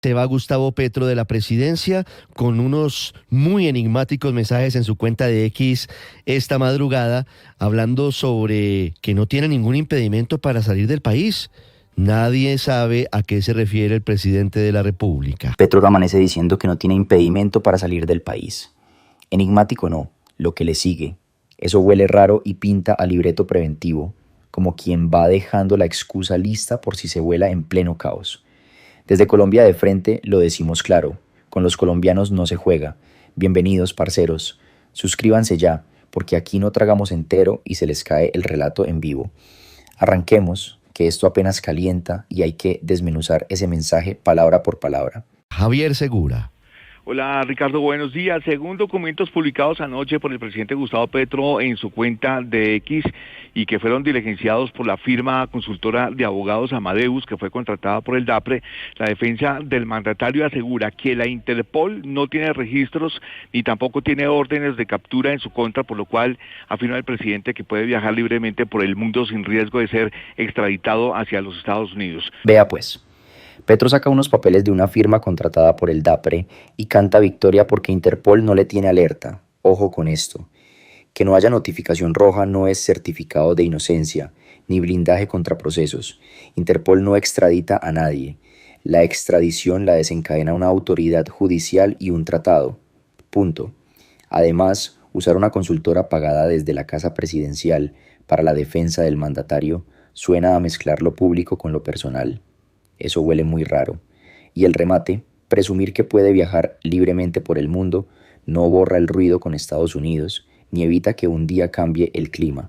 Se va Gustavo Petro de la presidencia con unos muy enigmáticos mensajes en su cuenta de X esta madrugada, hablando sobre que no tiene ningún impedimento para salir del país. Nadie sabe a qué se refiere el presidente de la República. Petro amanece diciendo que no tiene impedimento para salir del país. Enigmático no, lo que le sigue. Eso huele raro y pinta a libreto preventivo, como quien va dejando la excusa lista por si se vuela en pleno caos. Desde Colombia de frente lo decimos claro, con los colombianos no se juega. Bienvenidos, parceros. Suscríbanse ya, porque aquí no tragamos entero y se les cae el relato en vivo. Arranquemos, que esto apenas calienta y hay que desmenuzar ese mensaje palabra por palabra. Javier Segura. Hola Ricardo, buenos días. Según documentos publicados anoche por el presidente Gustavo Petro en su cuenta de X y que fueron diligenciados por la firma consultora de abogados Amadeus, que fue contratada por el DAPRE, la defensa del mandatario asegura que la Interpol no tiene registros ni tampoco tiene órdenes de captura en su contra, por lo cual afirma el presidente que puede viajar libremente por el mundo sin riesgo de ser extraditado hacia los Estados Unidos. Vea pues. Petro saca unos papeles de una firma contratada por el DAPRE y canta victoria porque Interpol no le tiene alerta. Ojo con esto. Que no haya notificación roja no es certificado de inocencia, ni blindaje contra procesos. Interpol no extradita a nadie. La extradición la desencadena una autoridad judicial y un tratado. Punto. Además, usar una consultora pagada desde la Casa Presidencial para la defensa del mandatario suena a mezclar lo público con lo personal. Eso huele muy raro. Y el remate, presumir que puede viajar libremente por el mundo, no borra el ruido con Estados Unidos, ni evita que un día cambie el clima.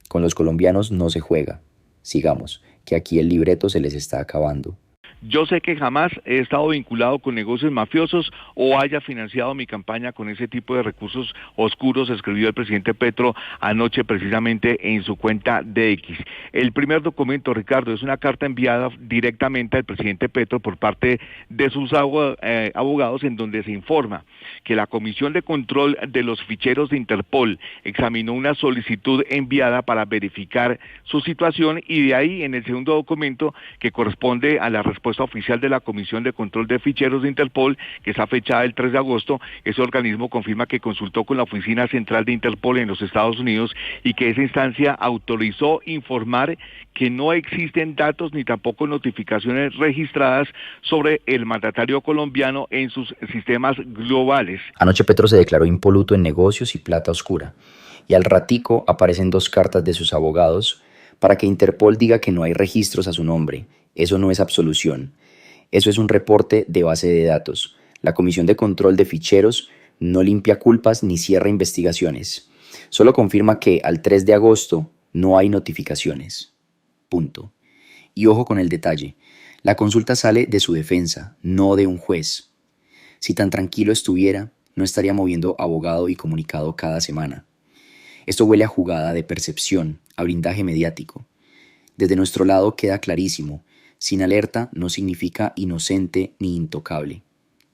Con los colombianos no se juega. Sigamos, que aquí el libreto se les está acabando. Yo sé que jamás he estado vinculado con negocios mafiosos o haya financiado mi campaña con ese tipo de recursos oscuros, escribió el presidente Petro anoche precisamente en su cuenta de X. El primer documento, Ricardo, es una carta enviada directamente al presidente Petro por parte de sus abogados, en donde se informa que la Comisión de Control de los Ficheros de Interpol examinó una solicitud enviada para verificar su situación, y de ahí en el segundo documento, que corresponde a la respuesta oficial de la Comisión de Control de Ficheros de Interpol, que está fechada el 3 de agosto, ese organismo confirma que consultó con la Oficina Central de Interpol en los Estados Unidos y que esa instancia autorizó informar que no existen datos ni tampoco notificaciones registradas sobre el mandatario colombiano en sus sistemas globales. Anoche Petro se declaró impoluto en negocios y plata oscura, y al ratico aparecen dos cartas de sus abogados para que Interpol diga que no hay registros a su nombre. Eso no es absolución. Eso es un reporte de base de datos. La Comisión de Control de Ficheros no limpia culpas ni cierra investigaciones. Solo confirma que al 3 de agosto no hay notificaciones. Punto. Y ojo con el detalle. La consulta sale de su defensa, no de un juez. Si tan tranquilo estuviera, no estaría moviendo abogado y comunicado cada semana. Esto huele a jugada de percepción, a blindaje mediático. Desde nuestro lado queda clarísimo. Sin alerta no significa inocente ni intocable.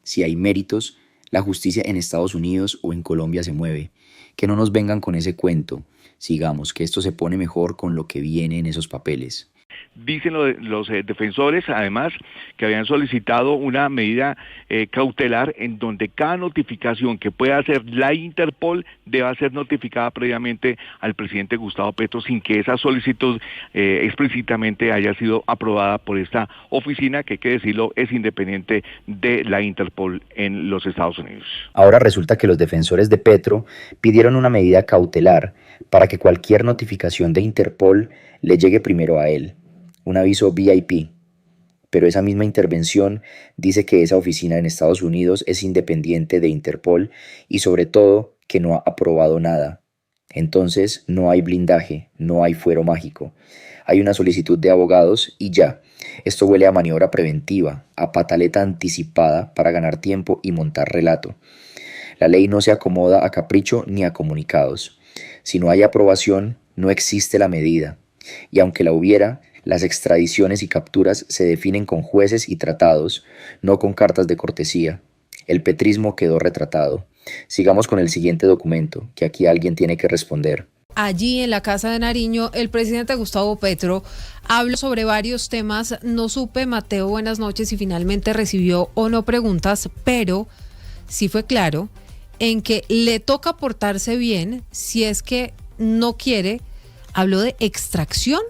Si hay méritos, la justicia en Estados Unidos o en Colombia se mueve. Que no nos vengan con ese cuento. Sigamos, que esto se pone mejor con lo que viene en esos papeles. Dicen los defensores, además, que habían solicitado una medida cautelar en donde cada notificación que pueda hacer la Interpol deba ser notificada previamente al presidente Gustavo Petro sin que esa solicitud explícitamente haya sido aprobada por esta oficina, que hay que decirlo, es independiente de la Interpol en los Estados Unidos. Ahora resulta que los defensores de Petro pidieron una medida cautelar para que cualquier notificación de Interpol le llegue primero a él. Un aviso VIP, pero esa misma intervención dice que esa oficina en Estados Unidos es independiente de Interpol y sobre todo que no ha aprobado nada. Entonces no hay blindaje, no hay fuero mágico. Hay una solicitud de abogados y ya. Esto huele a maniobra preventiva, a pataleta anticipada para ganar tiempo y montar relato. La ley no se acomoda a capricho ni a comunicados. Si no hay aprobación, no existe la medida. Y aunque la hubiera, las extradiciones y capturas se definen con jueces y tratados, no con cartas de cortesía. El petrismo quedó retratado. Sigamos con el siguiente documento, que aquí alguien tiene que responder. Allí en la Casa de Nariño, el presidente Gustavo Petro habló sobre varios temas. No supe, Mateo, buenas noches, si finalmente recibió o no preguntas, pero sí fue claro en que le toca portarse bien si es que no quiere. Habló de extracción.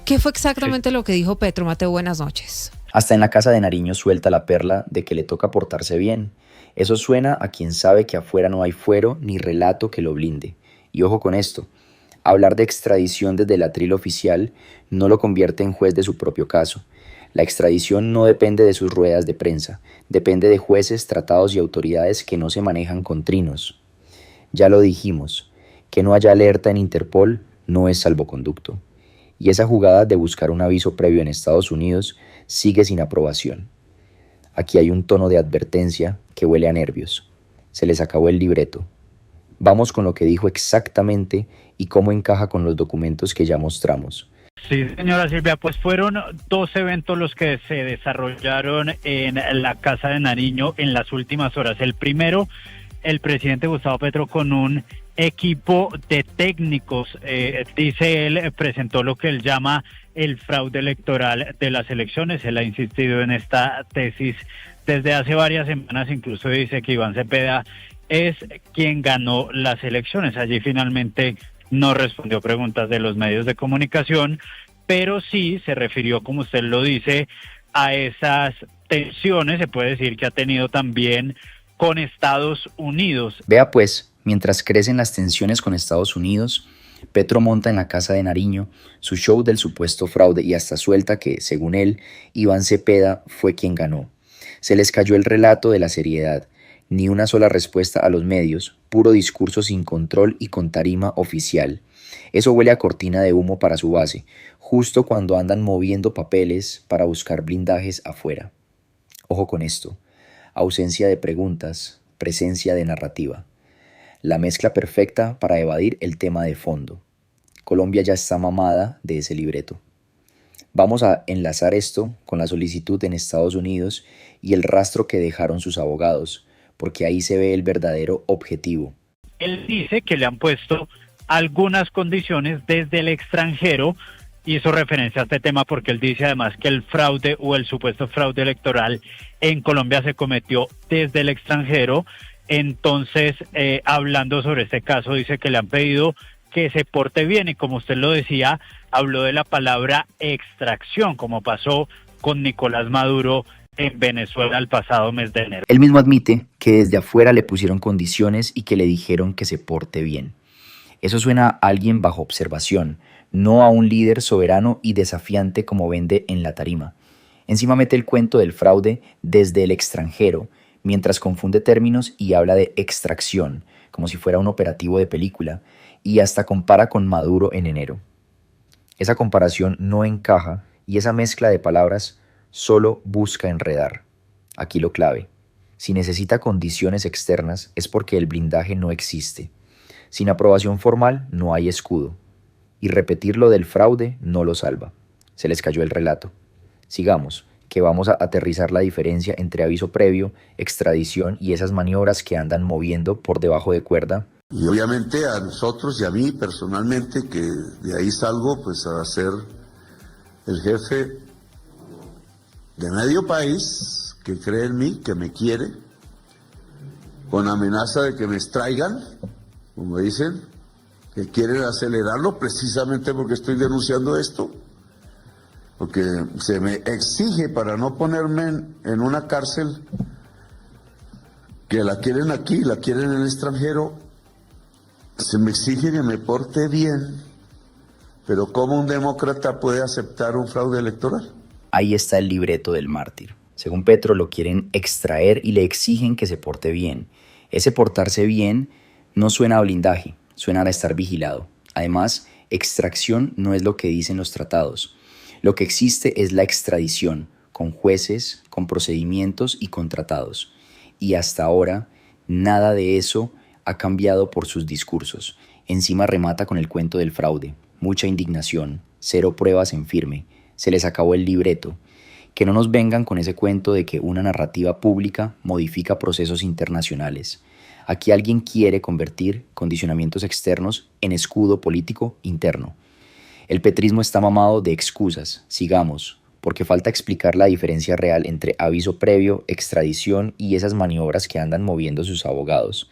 ¿Qué fue exactamente lo que dijo Petro? Mateo, buenas noches. Hasta en la Casa de Nariño suelta la perla de que le toca portarse bien. Eso suena a quien sabe que afuera no hay fuero ni relato que lo blinde. Y ojo con esto, hablar de extradición desde el atril oficial no lo convierte en juez de su propio caso. La extradición no depende de sus ruedas de prensa, depende de jueces, tratados y autoridades que no se manejan con trinos. Ya lo dijimos, que no haya alerta en Interpol no es salvoconducto. Y esa jugada de buscar un aviso previo en Estados Unidos sigue sin aprobación. Aquí hay un tono de advertencia que huele a nervios. Se les acabó el libreto. Vamos con lo que dijo exactamente y cómo encaja con los documentos que ya mostramos. Sí, señora Silvia, pues fueron 2 eventos los que se desarrollaron en la Casa de Nariño en las últimas horas. El primero, el presidente Gustavo Petro con un equipo de técnicos, dice él, presentó lo que él llama el fraude electoral de las elecciones. Él ha insistido en esta tesis desde hace varias semanas, incluso dice que Iván Cepeda es quien ganó las elecciones. Allí finalmente no respondió preguntas de los medios de comunicación, pero sí se refirió, como usted lo dice, a esas tensiones, se puede decir que ha tenido también con Estados Unidos. Vea pues, mientras crecen las tensiones con Estados Unidos, Petro monta en la Casa de Nariño su show del supuesto fraude y hasta suelta que, según él, Iván Cepeda fue quien ganó. Se les cayó el relato de la seriedad. Ni una sola respuesta a los medios, puro discurso sin control y con tarima oficial. Eso huele a cortina de humo para su base, justo cuando andan moviendo papeles para buscar blindajes afuera. Ojo con esto, ausencia de preguntas, presencia de narrativa. La mezcla perfecta para evadir el tema de fondo. Colombia ya está mamada de ese libreto. Vamos a enlazar esto con la solicitud en Estados Unidos y el rastro que dejaron sus abogados, porque ahí se ve el verdadero objetivo. Él dice que le han puesto algunas condiciones desde el extranjero, hizo referencia a este tema porque él dice además que el fraude o el supuesto fraude electoral en Colombia se cometió desde el extranjero. Entonces, hablando sobre este caso, dice que le han pedido que se porte bien y, como usted lo decía, habló de la palabra extracción, como pasó con Nicolás Maduro en Venezuela el pasado mes de enero. Él mismo admite que desde afuera le pusieron condiciones y que le dijeron que se porte bien. Eso suena a alguien bajo observación, no a un líder soberano y desafiante como vende en la tarima. Encima mete el cuento del fraude desde el extranjero, mientras confunde términos y habla de extracción, como si fuera un operativo de película, y hasta compara con Maduro en enero. Esa comparación no encaja y esa mezcla de palabras solo busca enredar. Aquí lo clave. Si necesita condiciones externas es porque el blindaje no existe. Sin aprobación formal no hay escudo. Y repetir lo del fraude no lo salva. Se les cayó el relato. Sigamos, que vamos a aterrizar la diferencia entre aviso previo, extradición y esas maniobras que andan moviendo por debajo de cuerda. Y obviamente a nosotros y a mí personalmente, que de ahí salgo pues a ser el jefe de medio país que cree en mí, que me quiere, con amenaza de que me extraigan, como dicen, que quieren acelerarlo precisamente porque estoy denunciando esto, porque se me exige para no ponerme en una cárcel que la quieren aquí, la quieren en el extranjero, se me exige que me porte bien, pero ¿cómo un demócrata puede aceptar un fraude electoral? Ahí está el libreto del mártir. Según Petro, lo quieren extraer y le exigen que se porte bien. Ese portarse bien no suena a blindaje, suena a estar vigilado. Además, extracción no es lo que dicen los tratados. Lo que existe es la extradición, con jueces, con procedimientos y con tratados. Y hasta ahora, nada de eso ha cambiado por sus discursos. Encima remata con el cuento del fraude. Mucha indignación, cero pruebas en firme. Se les acabó el libreto. Que no nos vengan con ese cuento de que una narrativa pública modifica procesos internacionales. Aquí alguien quiere convertir condicionamientos externos en escudo político interno. El petrismo está mamado de excusas, sigamos, porque falta explicar la diferencia real entre aviso previo, extradición y esas maniobras que andan moviendo sus abogados.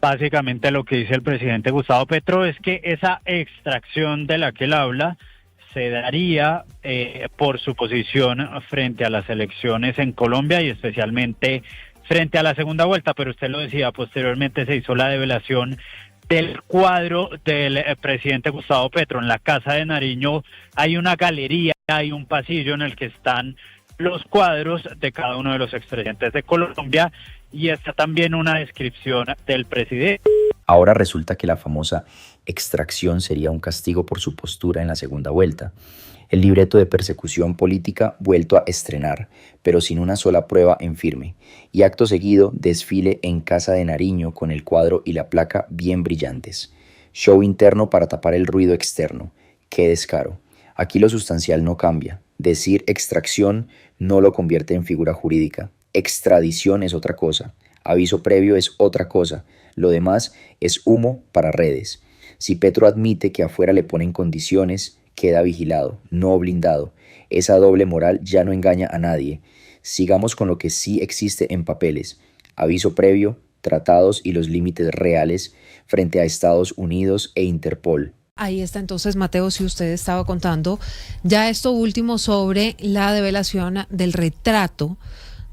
Básicamente lo que dice el presidente Gustavo Petro es que esa extracción de la que él habla se daría por su posición frente a las elecciones en Colombia y especialmente frente a la segunda vuelta, pero usted lo decía, posteriormente se hizo la develación del cuadro del presidente Gustavo Petro. En la Casa de Nariño hay una galería, hay un pasillo en el que están los cuadros de cada uno de los expresidentes de Colombia y está también una descripción del presidente. Ahora resulta que la famosa extracción sería un castigo por su postura en la segunda vuelta. El libreto de persecución política vuelto a estrenar, pero sin una sola prueba en firme. Y acto seguido, desfile en Casa de Nariño con el cuadro y la placa bien brillantes. Show interno para tapar el ruido externo. ¡Qué descaro! Aquí lo sustancial no cambia. Decir extracción no lo convierte en figura jurídica. Extradición es otra cosa. Aviso previo es otra cosa. Lo demás es humo para redes. Si Petro admite que afuera le ponen condiciones, queda vigilado, no blindado. Esa doble moral ya no engaña a nadie. Sigamos con lo que sí existe en papeles. Aviso previo, tratados y los límites reales frente a Estados Unidos e Interpol. Ahí está entonces, Mateo, si usted estaba contando ya esto último sobre la develación del retrato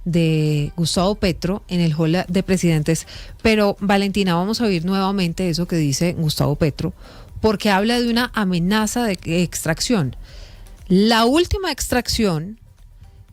de Gustavo Petro en el hall de presidentes. Pero, Valentina, vamos a oír nuevamente eso que dice Gustavo Petro, porque habla de una amenaza de extracción. La última extracción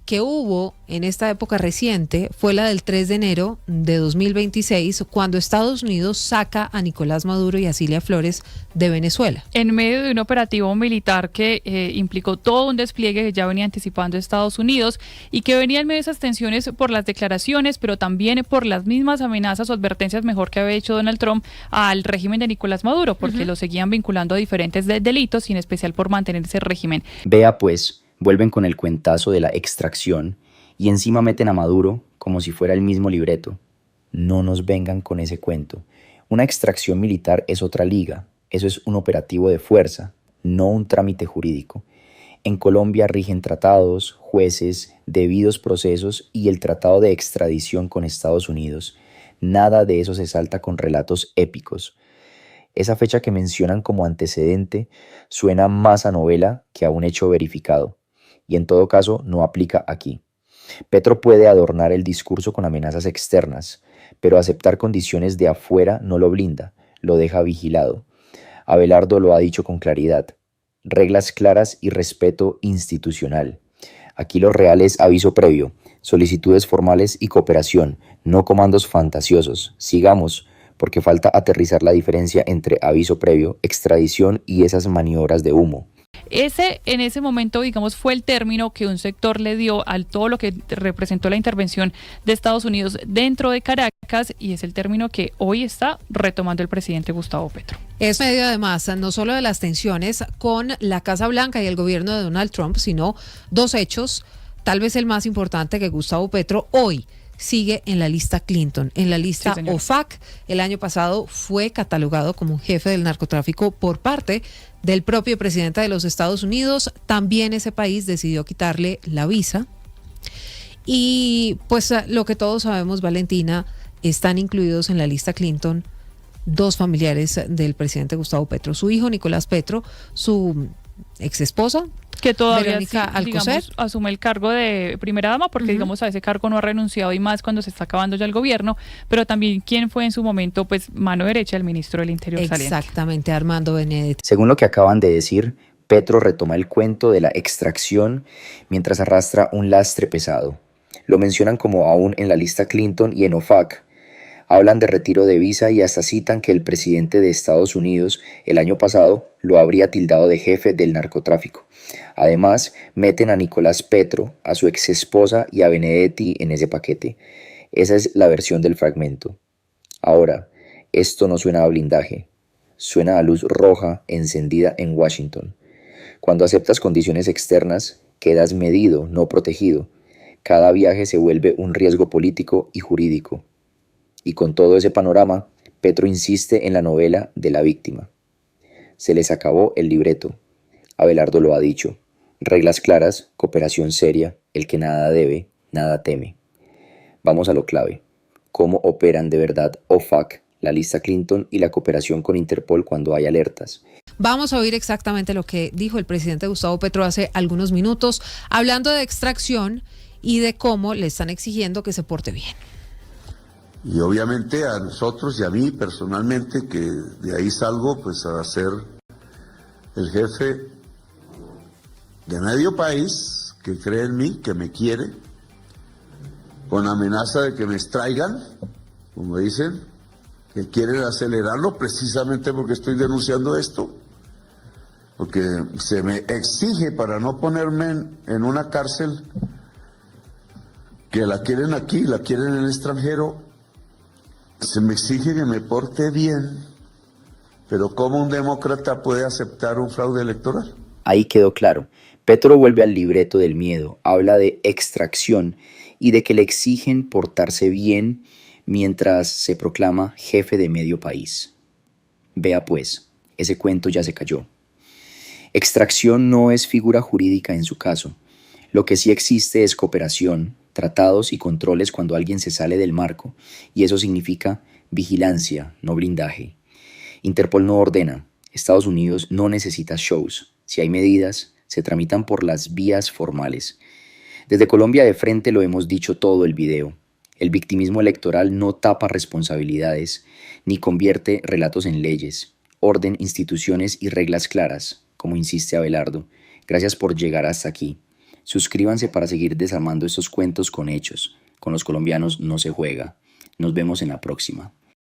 que hubo en esta época reciente fue la del 3 de enero de 2026, cuando Estados Unidos saca a Nicolás Maduro y a Cilia Flores de Venezuela. En medio de un operativo militar que implicó todo un despliegue que ya venía anticipando Estados Unidos y que venía en medio de esas tensiones por las declaraciones, pero también por las mismas amenazas o advertencias mejor que había hecho Donald Trump al régimen de Nicolás Maduro, porque lo seguían vinculando a diferentes delitos y en especial por mantener ese régimen. Vea pues, vuelven con el cuentazo de la extracción y encima meten a Maduro como si fuera el mismo libreto. No nos vengan con ese cuento. Una extracción militar es otra liga. Eso es un operativo de fuerza, no un trámite jurídico. En Colombia rigen tratados, jueces, debidos procesos y el tratado de extradición con Estados Unidos. Nada de eso se salta con relatos épicos. Esa fecha que mencionan como antecedente suena más a novela que a un hecho verificado. Y en todo caso no aplica aquí. Petro puede adornar el discurso con amenazas externas, pero aceptar condiciones de afuera no lo blinda, lo deja vigilado. Abelardo lo ha dicho con claridad. Reglas claras y respeto institucional. Aquí lo real es aviso previo, solicitudes formales y cooperación, no comandos fantasiosos. Sigamos, porque falta aterrizar la diferencia entre aviso previo, extradición y esas maniobras de humo. En ese momento, digamos, fue el término que un sector le dio a todo lo que representó la intervención de Estados Unidos dentro de Caracas y es el término que hoy está retomando el presidente Gustavo Petro. Es medio además no solo de las tensiones con la Casa Blanca y el gobierno de Donald Trump, sino dos hechos, tal vez el más importante, que Gustavo Petro hoy sigue en la lista Clinton, en la lista OFAC. El año pasado fue catalogado como un jefe del narcotráfico por parte del propio presidente de los Estados Unidos. También ese país decidió quitarle la visa. Y pues lo que todos sabemos, Valentina, están incluidos en la lista Clinton dos familiares del presidente Gustavo Petro. Su hijo, Nicolás Petro, su ex esposa, que todavía Verónica Alcocer, digamos, asume el cargo de primera dama, porque digamos a ese cargo no ha renunciado y más cuando se está acabando ya el gobierno, pero también quien fue en su momento pues mano derecha del ministro del Interior saliente. Exactamente, Armando Benedetti. Según lo que acaban de decir, Petro retoma el cuento de la extracción mientras arrastra un lastre pesado. Lo mencionan como aún en la lista Clinton y en OFAC. Hablan de retiro de visa y hasta citan que el presidente de Estados Unidos el año pasado lo habría tildado de jefe del narcotráfico. Además, meten a Nicolás Petro, a su exesposa y a Benedetti en ese paquete. Esa es la versión del fragmento. Ahora, esto no suena a blindaje, suena a luz roja encendida en Washington. Cuando aceptas condiciones externas, quedas medido, no protegido. Cada viaje se vuelve un riesgo político y jurídico. Y con todo ese panorama, Petro insiste en la novela de la víctima. Se les acabó el libreto. Abelardo lo ha dicho. Reglas claras, cooperación seria, el que nada debe, nada teme. Vamos a lo clave. ¿Cómo operan de verdad OFAC, la lista Clinton y la cooperación con Interpol cuando hay alertas? Vamos a oír exactamente lo que dijo el presidente Gustavo Petro hace algunos minutos, hablando de extracción y de cómo le están exigiendo que se porte bien. Y obviamente a nosotros y a mí personalmente, que de ahí salgo pues a ser el jefe de medio país, que cree en mí, que me quiere, con amenaza de que me extraigan, como dicen, que quieren acelerarlo precisamente porque estoy denunciando esto, porque se me exige para no ponerme en una cárcel que la quieren aquí, la quieren en el extranjero, se me exige que me porte bien, pero ¿cómo un demócrata puede aceptar un fraude electoral? Ahí quedó claro. Petro vuelve al libreto del miedo, habla de extracción y de que le exigen portarse bien mientras se proclama jefe de medio país. Vea pues, ese cuento ya se cayó. Extracción no es figura jurídica en su caso. Lo que sí existe es cooperación, tratados y controles cuando alguien se sale del marco, y eso significa vigilancia, no blindaje. Interpol no ordena, Estados Unidos no necesita shows. Si hay medidas, se tramitan por las vías formales. Desde Colombia de frente lo hemos dicho todo el video. El victimismo electoral no tapa responsabilidades, ni convierte relatos en leyes, orden, instituciones y reglas claras, como insiste Abelardo. Gracias por llegar hasta aquí. Suscríbanse para seguir desarmando estos cuentos con hechos. Con los colombianos no se juega. Nos vemos en la próxima.